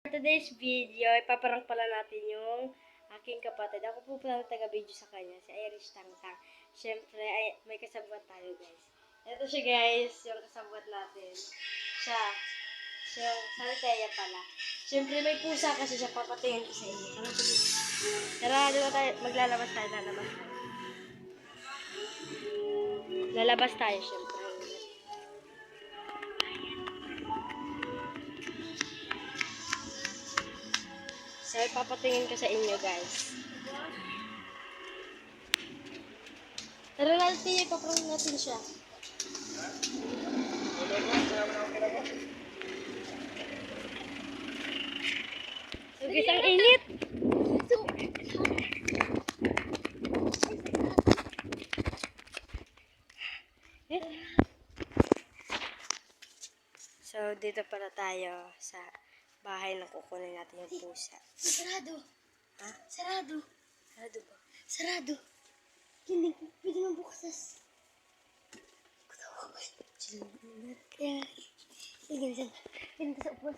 Today's video, ipaparang pala natin yung aking kapatid. Ako po pala taga-video sa kanya, si Irish Tangtang. Siyempre, may kasabwat tayo, guys. Ito siya, guys, yung kasabwat natin. Siya, Salteya pala. Siyempre, may pusa kasi siya, papatingin ko sa inyo. Tara, doon tayo, maglalabas tayo, lalabas tayo, siyempre. So, ipapatingin ko sa inyo, guys. Tara natin, ipaparang natin siya. So, guys, ang init. So, dito pala tayo sa bahay na kukunin natin yung pusa. Sarado. Ha? Sarado. Sarado ba? Sarado. Hindi, pwede mo bukas. Kaya, sige, ganito sa upos.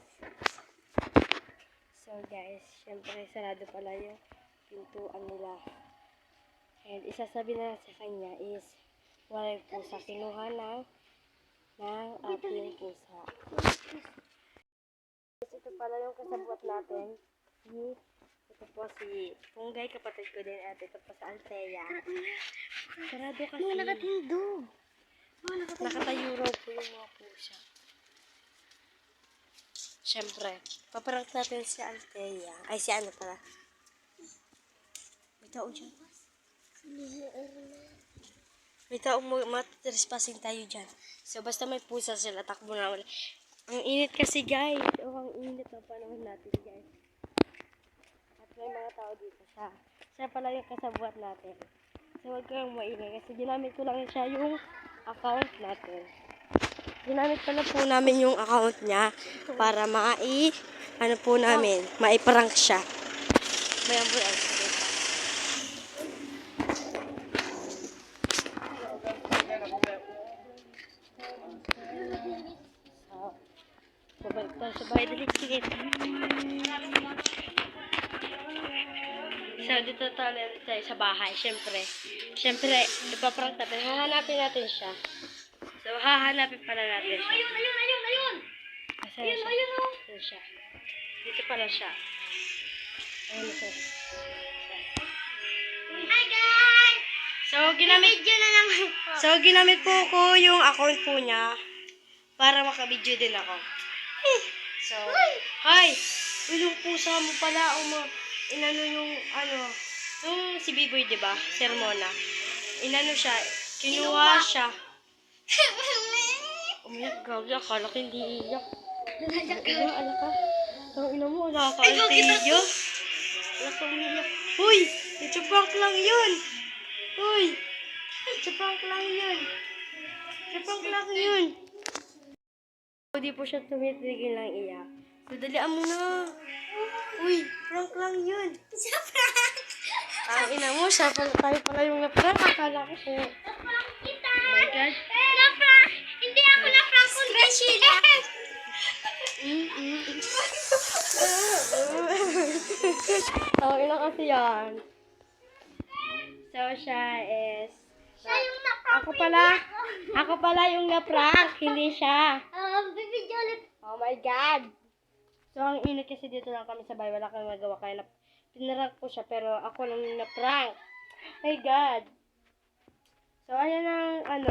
So, guys, syempre, sarado pala yung pintuan nila. And isasabi na sa kanya is, wala yung pusa. Kinuha ng ating pusa. Ito pala yung kasabwat natin. Ito po si Punggay, kapatid ko din. At ito po sa Althea. Sarado kasi. Mga nakatindog. Nakatayo raw po yung mga pusa. Siyempre, paparang natin si Althea. Ay, si ano pala? May tao dyan. May tao matrespassing tayo dyan. So, basta may pusa sila, takbo na wala. Ang init kasi, guys. Ang init na panahon natin, guys. At may mga tao dito. Siya pala yung kasabwat natin. So, huwag kang maingay. Kasi ginamit ko lang siya yung account natin. Ginamit pala po namin yung account niya para maiprank siya. May ambulance. Babalik tayo sa bahay. Dali. So, dito tayo sa bahay. Siyempre, ipaprank natin. Hahanapin natin siya. So, hahanapin pala natin siya. Ayun! Ayun siya. Dito pala siya. Ayun siya. Hi, guys! Video na naman po. So, ginamit po ko yung account po niya para makabidyo din ako. So, hi! Yung pusa mo pala, inano yung, si Biboy, diba? Sermona. Inano siya, kinuha siya. Umiyak, gagi, akala ko hindi iyak. Ala ka. Tawag ina mo, ala ka, Althea. Ala ka, umiyak. Huy! Itchaprank lang yun! Huy! Itchaprank lang yun! Hindi po siya tumitigil lang iyak. So, dalian mo na. Uy, prank lang yun. Siya prank! Ang ina mo, tayo pala yung na-prank. Akala ko siya. Na-prank kita! Oh my God. Na-prank! Hindi ako na-prank kundi sila. Ang ina kasi yan. So, siya is... Siya yung na-prank. Ako pala yung na-prank, hindi siya. Bibidyo ulit. Oh my God. So, ang init kasi dito lang kami sa bahay. Wala kang magawa. Kaya pinarank ko siya, pero ako lang yung na-prank. My God. So, ayan ang,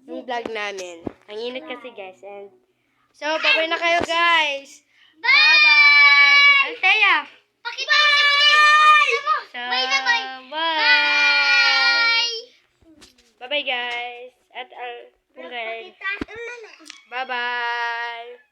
yung vlog namin. Ang init kasi, guys. And, so, bye-bye na kayo, guys. Bye-bye. Althea. Pakita mo si Buding. So, Bye na bye. bye. Bye. Bye-bye, guys. At, Punggay. Pakita. Bye-bye.